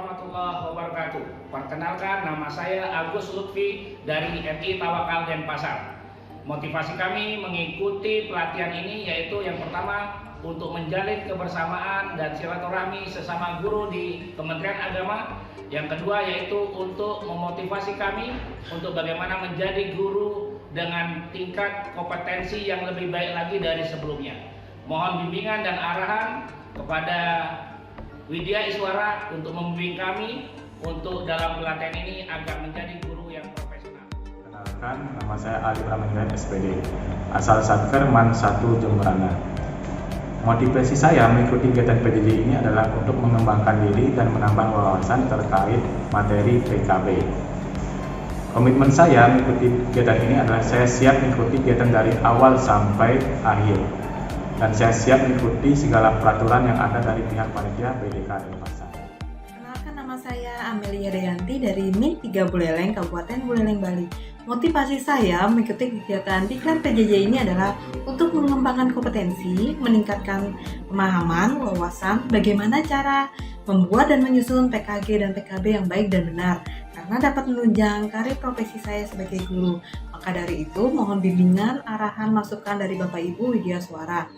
warahmatullahi wabarakatuh. Perkenalkan, nama saya Agus Lutfi dari MI Tawakal Denpasar. Motivasi kami mengikuti pelatihan ini yaitu yang pertama untuk menjalin kebersamaan dan silaturahmi sesama guru di Kementerian Agama. Yang kedua yaitu untuk memotivasi kami untuk bagaimana menjadi guru dengan tingkat kompetensi yang lebih baik lagi dari sebelumnya. Mohon bimbingan dan arahan kepada Widya Iswara untuk membimbing kami untuk dalam pelatihan ini agar menjadi guru yang profesional. Kenalkan, nama saya Ali Pramenggan SPD, asal Satker Man 1 Jemberana. Motivasi saya mengikuti kegiatan PJJ ini adalah untuk mengembangkan diri dan menambah wawasan terkait materi PKB. Komitmen saya mengikuti kegiatan ini adalah saya siap mengikuti kegiatan dari awal sampai akhir. Dan saya siap mengikuti segala peraturan yang ada dari pihak panitia BDK Denpasar. Kenalkan, nama saya Amelia Dayanti dari MIN 3 Buleleng, Kabupaten Buleleng, Bali. Motivasi saya mengikuti kegiatan Diklat PJJ ini adalah untuk mengembangkan kompetensi, meningkatkan pemahaman, wawasan, bagaimana cara membuat dan menyusun PKG dan PKB yang baik dan benar, karena dapat menunjang karir profesi saya sebagai guru. Maka dari itu, mohon bimbingan, arahan, masukan dari Bapak Ibu Widya Iswara.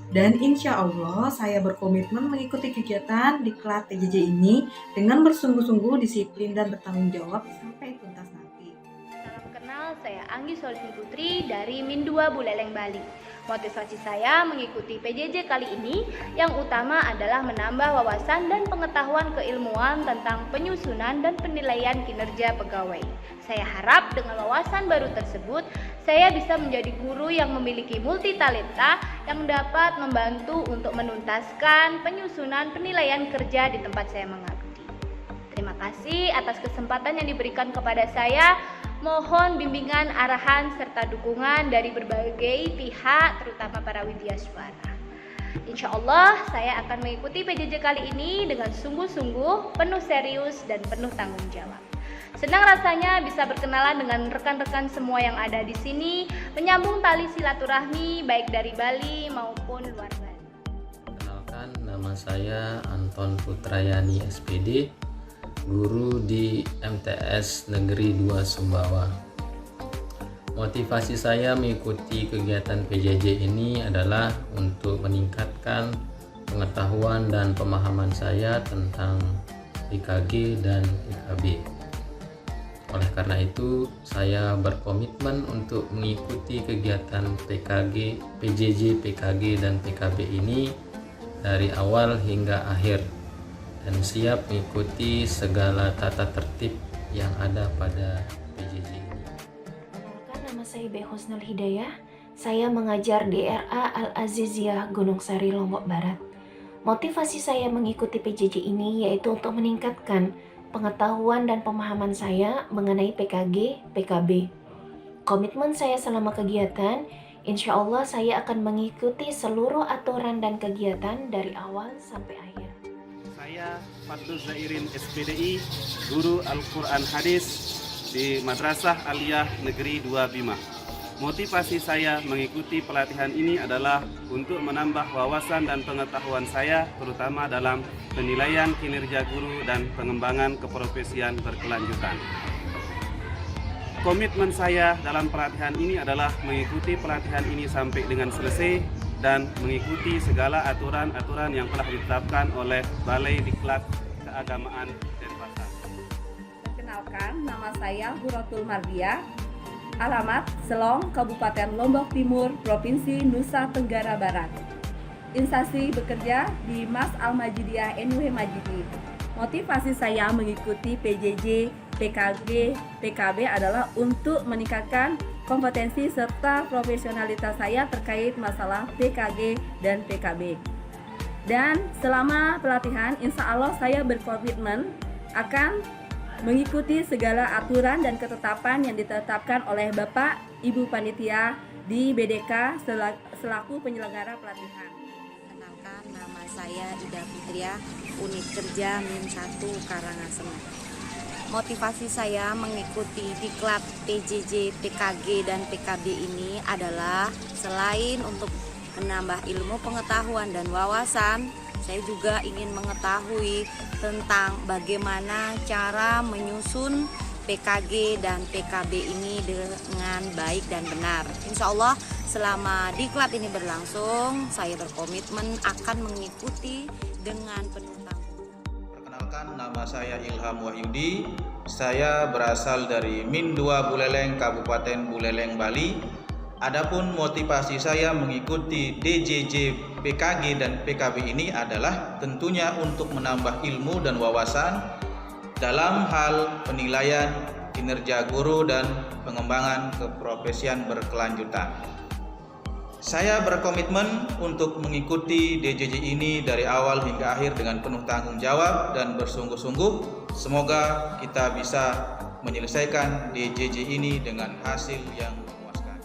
Dan insya Allah saya berkomitmen mengikuti kegiatan Diklat PJJ ini dengan bersungguh-sungguh, disiplin, dan bertanggung jawab sampai tuntas nanti. Salam kenal, saya Anggi Solihin Putri dari MIN 2 Buleleng, Bali. Motivasi saya mengikuti PJJ kali ini yang utama adalah menambah wawasan dan pengetahuan keilmuan tentang penyusunan dan penilaian kinerja pegawai. Saya harap dengan wawasan baru tersebut, saya bisa menjadi guru yang memiliki multitalenta yang dapat membantu untuk menuntaskan penyusunan penilaian kerja di tempat saya mengabdi. Terima kasih atas kesempatan yang diberikan kepada saya. Mohon bimbingan, arahan, serta dukungan dari berbagai pihak, terutama para widyaswara. Insya Allah saya akan mengikuti PJJ kali ini dengan sungguh-sungguh, penuh serius, dan penuh tanggung jawab. Senang rasanya bisa berkenalan dengan rekan-rekan semua yang ada di sini, menyambung tali silaturahmi baik dari Bali maupun luar Bali. Kenalkan, nama saya Anton Putrayani SPD, guru di MTS Negeri 2 Sumbawa. Motivasi saya mengikuti kegiatan PJJ ini adalah untuk meningkatkan pengetahuan dan pemahaman saya tentang PKG dan PKB. Oleh karena itu, saya berkomitmen untuk mengikuti kegiatan PKG, PJJ, PKG, dan PKB ini dari awal hingga akhir dan siap mengikuti segala tata tertib yang ada pada PJJ ini. Perkenalkan, nama saya B. Husnul Hidayah. Saya mengajar di RA Al-Aziziyah Gunung Sari, Lombok Barat. Motivasi saya mengikuti PJJ ini yaitu untuk meningkatkan pengetahuan dan pemahaman saya mengenai PKG, PKB. Komitmen saya selama kegiatan, insya Allah saya akan mengikuti seluruh aturan dan kegiatan dari awal sampai akhir. Saya Fadlul Zairin SPDI, guru Al-Quran Hadis di Madrasah Aliyah Negeri 2 Bima. Motivasi saya mengikuti pelatihan ini adalah untuk menambah wawasan dan pengetahuan saya, terutama dalam penilaian kinerja guru dan pengembangan keprofesian berkelanjutan. Komitmen saya dalam pelatihan ini adalah mengikuti pelatihan ini sampai dengan selesai dan mengikuti segala aturan-aturan yang telah ditetapkan oleh Balai Diklat Keagamaan Denpasar. Perkenalkan, nama saya Huratul Mardiah, alamat Selong, Kabupaten Lombok Timur, Provinsi Nusa Tenggara Barat. Instansi bekerja di Mas Al-Majidiyah NUH Majidi. Motivasi saya mengikuti PJJ, PKG, PKB adalah untuk meningkatkan kompetensi serta profesionalitas saya terkait masalah PKG dan PKB. Dan selama pelatihan, insya Allah saya berkomitmen akan mengikuti segala aturan dan ketetapan yang ditetapkan oleh Bapak Ibu Panitia di BDK selaku penyelenggara pelatihan. Kenalkan, nama saya Ida Fitria, Unit Kerja MIN 1 Karangasem. Motivasi saya mengikuti Diklat PJJ, PKG, dan PKB ini adalah selain untuk menambah ilmu pengetahuan dan wawasan, Saya juga ingin mengetahui tentang bagaimana cara menyusun PKG dan PKB ini dengan baik dan benar. Insya Allah selama diklat ini berlangsung, saya berkomitmen akan mengikuti dengan penuh tanggung jawab. Perkenalkan, nama saya Ilham Wahyudi. Saya berasal dari Min 2 Buleleng, Kabupaten Buleleng, Bali. Adapun motivasi saya mengikuti DJJ PKG dan PKB ini adalah tentunya untuk menambah ilmu dan wawasan dalam hal penilaian kinerja guru dan pengembangan keprofesian berkelanjutan. Saya berkomitmen untuk mengikuti DJJ ini dari awal hingga akhir dengan penuh tanggung jawab dan bersungguh-sungguh. Semoga kita bisa menyelesaikan DJJ ini dengan hasil yang memuaskan.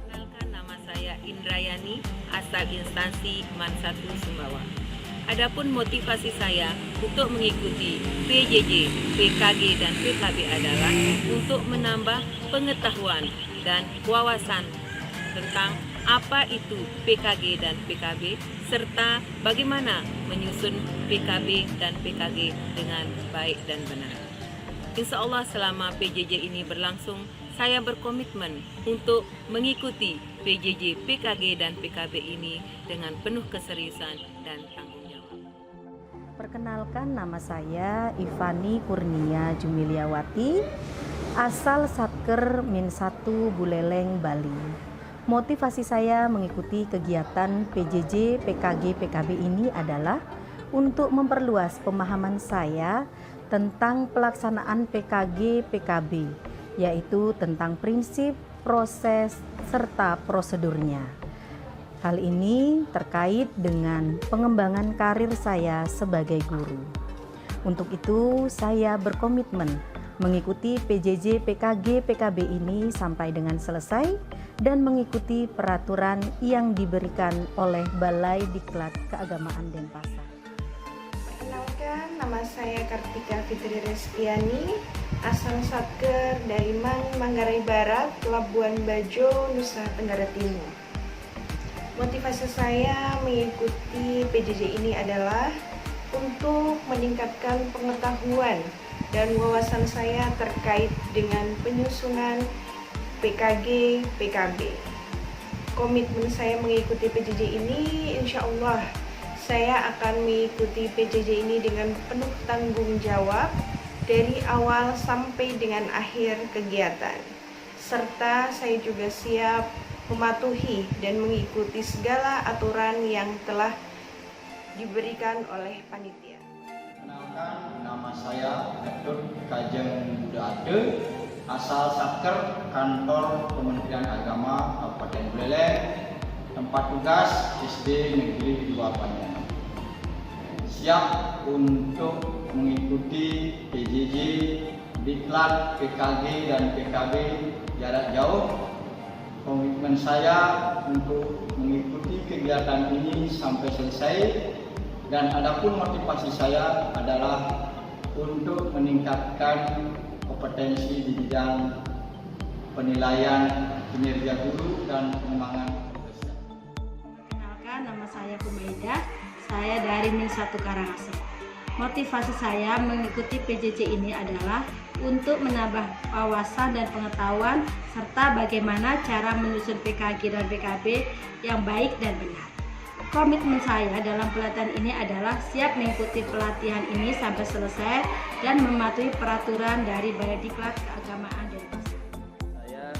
Perkenalkan, nama saya Indrayani, asal instansi MAN 1 Sumbawa. Adapun motivasi saya untuk mengikuti PJJ, PKG, dan PKB adalah untuk menambah pengetahuan dan wawasan tentang apa itu PKG dan PKB, serta bagaimana menyusun PKB dan PKG dengan baik dan benar. Insya Allah selama PJJ ini berlangsung, saya berkomitmen untuk mengikuti PJJ, PKG, dan PKB ini dengan penuh keseriusan dan tanggung jawab. Perkenalkan, nama saya Ivani Kurnia Jumiliawati, asal Satker Min 1 Buleleng, Bali. Motivasi saya mengikuti kegiatan PJJ, PKG, PKB ini adalah untuk memperluas pemahaman saya tentang pelaksanaan PKG, PKB, yaitu tentang prinsip, proses, serta prosedurnya. Hal ini terkait dengan pengembangan karir saya sebagai guru. Untuk itu, saya berkomitmen mengikuti PJJ, PKG, PKB ini sampai dengan selesai dan mengikuti peraturan yang diberikan oleh Balai Diklat Keagamaan Denpasar. Perkenalkan, nama saya Kartika Fitri Reskiani, asal Satker dari Manggarai Barat, Labuan Bajo, Nusa Tenggara Timur. Motivasi saya mengikuti PJJ ini adalah untuk meningkatkan pengetahuan dan wawasan saya terkait dengan penyusunan PKG, PKB. Komitmen saya mengikuti PJJ ini, insya Allah saya akan mengikuti PJJ ini dengan penuh tanggung jawab dari awal sampai dengan akhir kegiatan. Serta saya juga siap mematuhi dan mengikuti segala aturan yang telah diberikan oleh panitia. Perkenalkan, nama saya Dr. Kajeng Buda Ade, asal Satker Kantor Kementerian Agama Kabupaten Buleleng, tempat tugas SD Negeri 2 Panjang. Siap untuk mengikuti PJJ, Diklat, PKG, dan PKB jarak jauh. Komitmen saya untuk mengikuti kegiatan ini sampai selesai, dan adapun motivasi saya adalah untuk meningkatkan kompetensi di bidang penilaian kinerja guru dan pengembangan profesi. Perkenalkan, nama saya Humaidah, saya dari Min 1 Karangasem. Motivasi saya mengikuti PJJ ini adalah untuk menambah wawasan dan pengetahuan serta bagaimana cara menyusun PKG dan PKB yang baik dan benar. Komitmen saya dalam pelatihan ini adalah siap mengikuti pelatihan ini sampai selesai dan mematuhi peraturan dari Balai Diklat Keagamaan Denpasar. Saya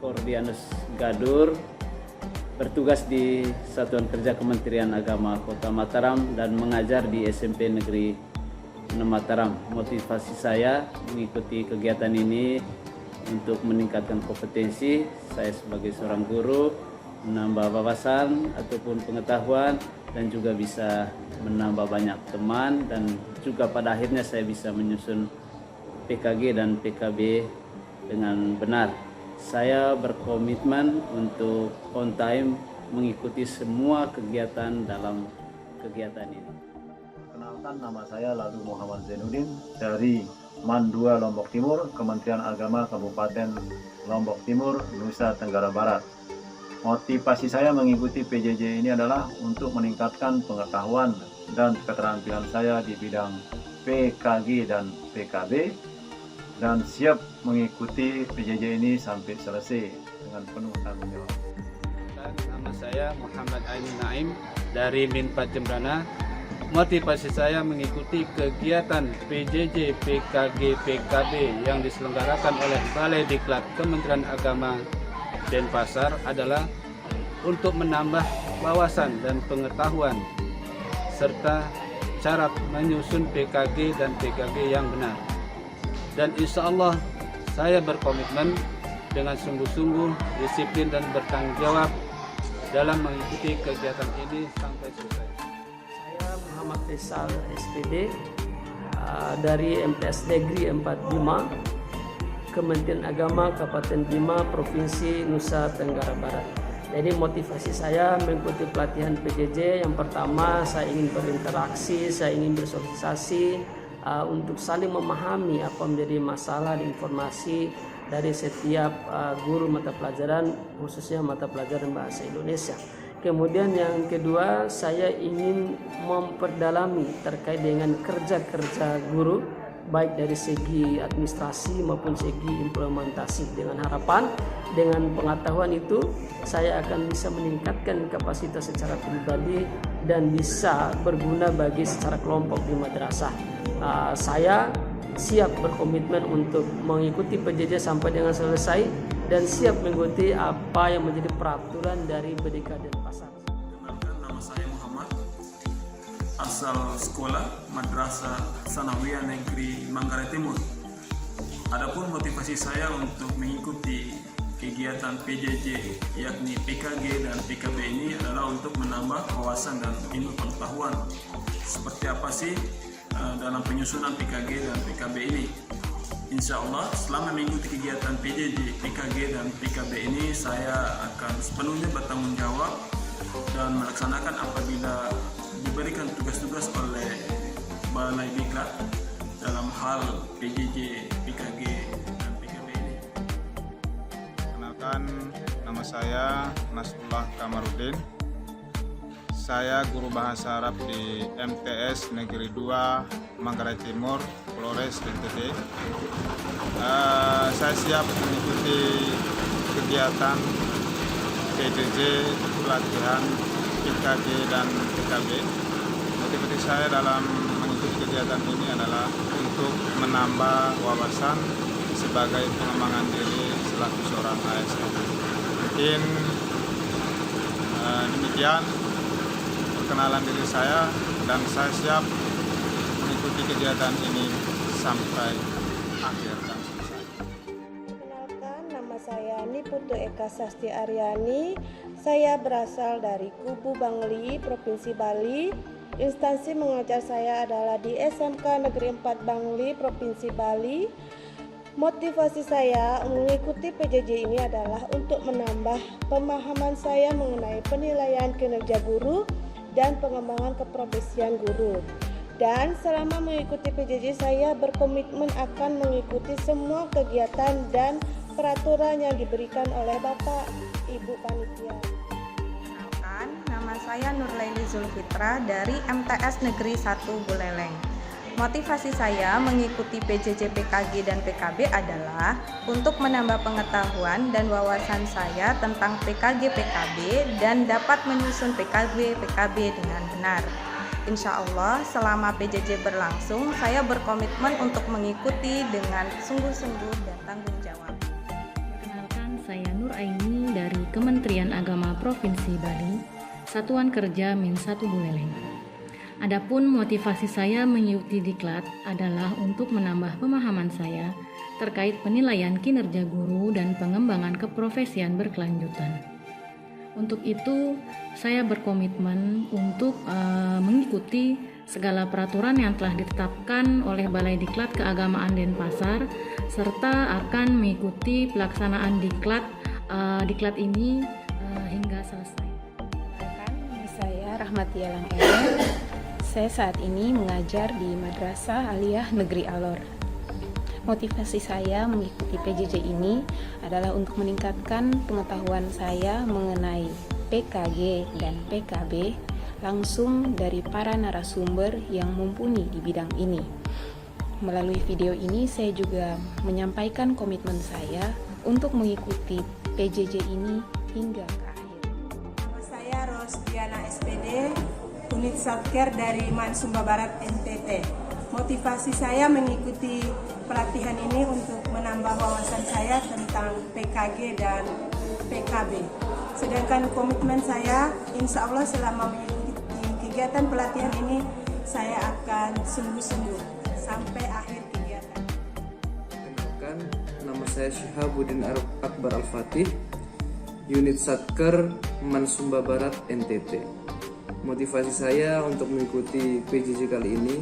Kordianus Gadur, bertugas di Satuan Kerja Kementerian Agama Kota Mataram dan mengajar di SMP Negeri 6 Mataram. Motivasi saya mengikuti kegiatan ini untuk meningkatkan kompetensi saya sebagai seorang guru, menambah wawasan ataupun pengetahuan, dan juga bisa menambah banyak teman, dan juga pada akhirnya saya bisa menyusun PKG dan PKB dengan benar. Saya berkomitmen untuk on time mengikuti semua kegiatan dalam kegiatan ini. Perkenalkan, nama saya Ladu Muhammad Zainuddin dari MAN 2 Lombok Timur, Kementerian Agama Kabupaten Lombok Timur, Nusa Tenggara Barat. Motivasi saya mengikuti PJJ ini adalah untuk meningkatkan pengetahuan dan keterampilan saya di bidang PKG dan PKB, dan siap mengikuti PJJ ini sampai selesai dengan penuh tanggung jawab. Nama saya Muhammad Aini Naim dari Min 4 Jembrana. Motivasi saya mengikuti kegiatan PJJ PKG PKB yang diselenggarakan oleh Balai Diklat Kementerian Agama Denpasar adalah untuk menambah wawasan dan pengetahuan serta cara menyusun PKG dan PKB yang benar. Dan insya Allah saya berkomitmen dengan sungguh-sungguh, disiplin dan bertanggung jawab dalam mengikuti kegiatan ini sampai selesai. Saya Muhammad Faisal SPD dari MTS Negeri 4 Bima, Kementerian Agama Kabupaten Bima, Provinsi Nusa Tenggara Barat. Jadi motivasi saya mengikuti pelatihan PJJ, yang pertama saya ingin berinteraksi, saya ingin bersosialisasi untuk saling memahami apa menjadi masalah dan informasi dari setiap guru mata pelajaran, khususnya mata pelajaran bahasa Indonesia. Kemudian yang kedua, saya ingin memperdalami terkait dengan kerja-kerja guru, baik dari segi administrasi maupun segi implementasi, dengan harapan dengan pengetahuan itu saya akan bisa meningkatkan kapasitas secara pribadi dan bisa berguna bagi secara kelompok di madrasah. Saya siap berkomitmen untuk mengikuti PJJ sampai dengan selesai dan siap mengikuti apa yang menjadi peraturan dari BDK Denpasar. Nama saya Muhammad, asal sekolah Madrasah Sanawiyah Negeri Manggarai Timur. Adapun motivasi saya untuk mengikuti kegiatan PJJ yakni PKG dan PKB ini adalah untuk menambah wawasan dan ilmu pengetahuan seperti apa sih dalam penyusunan PKG dan PKB ini. Insya Allah selama mengikuti kegiatan PJJ, PKG dan PKB ini saya akan sepenuhnya bertanggung jawab dan melaksanakan apabila diberikan tugas-tugas oleh Balai Diklat dalam hal PJJ, PKG dan PKB ini. Kenalkan, nama saya Nasrullah Kamarudin. Saya guru bahasa Arab di MTS Negeri 2 Manggarai Timur, Flores, NTT. Saya siap mengikuti kegiatan PJJ, pelatihan PKG dan PKB. Motivasi saya dalam mengikuti kegiatan ini adalah untuk menambah wawasan sebagai pengembangan diri selaku seorang ASN. Mungkin demikian perkenalan diri saya, dan saya siap mengikuti kegiatan ini sampai akhir dan selesai. Perkenalkan, nama saya Niputu Eka Sasti Aryani. Saya berasal dari Kubu Bangli, Provinsi Bali. Instansi mengajar saya adalah di SMK Negeri 4 Bangli, Provinsi Bali. Motivasi saya mengikuti PJJ ini adalah untuk menambah pemahaman saya mengenai penilaian kinerja guru dan pengembangan keprofesian guru. Dan selama mengikuti PJJ saya berkomitmen akan mengikuti semua kegiatan dan peraturan yang diberikan oleh Bapak Ibu Panitia. Kenalkan, nama saya Nurlaili Zulfitra dari MTS Negeri 1 Buleleng. Motivasi saya mengikuti PJJ, PKG, dan PKB adalah untuk menambah pengetahuan dan wawasan saya tentang PKG, PKB, dan dapat menyusun PKB, PKB dengan benar. Insya Allah selama PJJ berlangsung, saya berkomitmen untuk mengikuti dengan sungguh-sungguh dan tanggung jawab. Perkenalkan, saya Nur Aini dari Kementerian Agama Provinsi Bali, Satuan Kerja Min 1 Buleleng. Adapun motivasi saya mengikuti diklat adalah untuk menambah pemahaman saya terkait penilaian kinerja guru dan pengembangan keprofesian berkelanjutan. Untuk itu, saya berkomitmen untuk mengikuti segala peraturan yang telah ditetapkan oleh Balai Diklat Keagamaan Denpasar, serta akan mengikuti pelaksanaan diklat ini hingga selesai. Saya Rahmatia Langkeren. Saya saat ini mengajar di Madrasah Aliyah Negeri Alor. Motivasi saya mengikuti PJJ ini adalah untuk meningkatkan pengetahuan saya mengenai PKG dan PKB, langsung dari para narasumber yang mumpuni di bidang ini. Melalui video ini saya juga menyampaikan komitmen saya untuk mengikuti PJJ ini hingga ke akhir. Nama saya Rosdiana SPD, unit Satker dari Man Sumba Barat NTT. Motivasi saya mengikuti pelatihan ini untuk menambah wawasan saya tentang PKG dan PKB. Sedangkan komitmen saya, insya Allah selama mengikuti kegiatan pelatihan ini, saya akan sungguh-sungguh sampai akhir kegiatan. Kenalkan, nama saya Syihabuddin Akbar Al-Fatih, unit Satker Man Sumba Barat NTT. Motivasi saya untuk mengikuti PJJ kali ini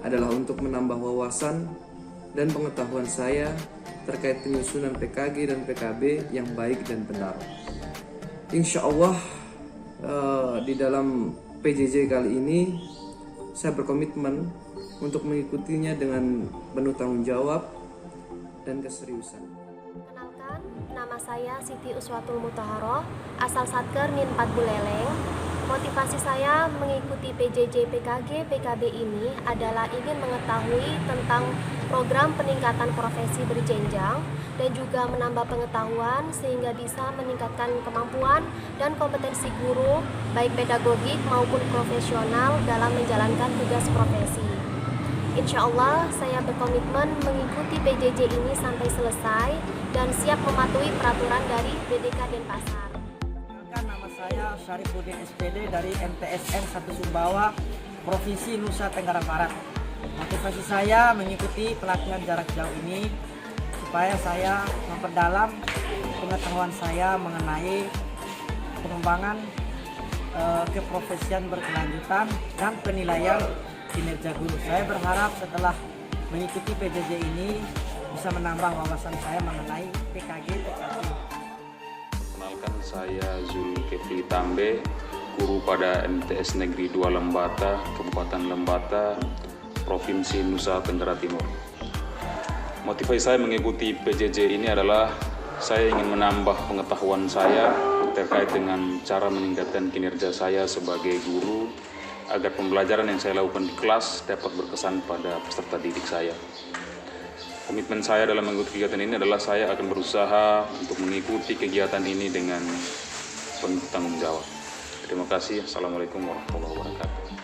adalah untuk menambah wawasan dan pengetahuan saya terkait penyusunan PKG dan PKB yang baik dan benar. Insya Allah di dalam PJJ kali ini saya berkomitmen untuk mengikutinya dengan penuh tanggung jawab dan keseriusan. Kenalkan, nama saya Siti Uswatul Mutaharoh, asal Satker Min 4 Buleleng. Motivasi saya mengikuti PJJ PKG PKB ini adalah ingin mengetahui tentang program peningkatan profesi berjenjang dan juga menambah pengetahuan sehingga bisa meningkatkan kemampuan dan kompetensi guru baik pedagogik maupun profesional dalam menjalankan tugas profesi. Insya Allah saya berkomitmen mengikuti PJJ ini sampai selesai dan siap mematuhi peraturan dari BDK Denpasar. Nama saya Syarifuddin SPD dari MTSN 1 Sumbawa, Provinsi Nusa Tenggara Barat. Motivasi saya mengikuti pelatihan jarak jauh ini supaya saya memperdalam pengetahuan saya mengenai pengembangan keprofesian berkelanjutan dan penilaian kinerja guru. Saya berharap setelah mengikuti PJJ ini bisa menambah wawasan saya mengenai PKG PKB. Perkenalkan, saya Zulkifli Tambe, guru pada MTS Negeri 2 Lembata, Kabupaten Lembata, Provinsi Nusa Tenggara Timur. Motivasi saya mengikuti PJJ ini adalah saya ingin menambah pengetahuan saya terkait dengan cara meningkatkan kinerja saya sebagai guru agar pembelajaran yang saya lakukan di kelas dapat berkesan pada peserta didik saya. Komitmen saya dalam mengikuti kegiatan ini adalah saya akan berusaha untuk mengikuti kegiatan ini dengan penuh tanggung jawab. Terima kasih. Assalamualaikum warahmatullahi wabarakatuh.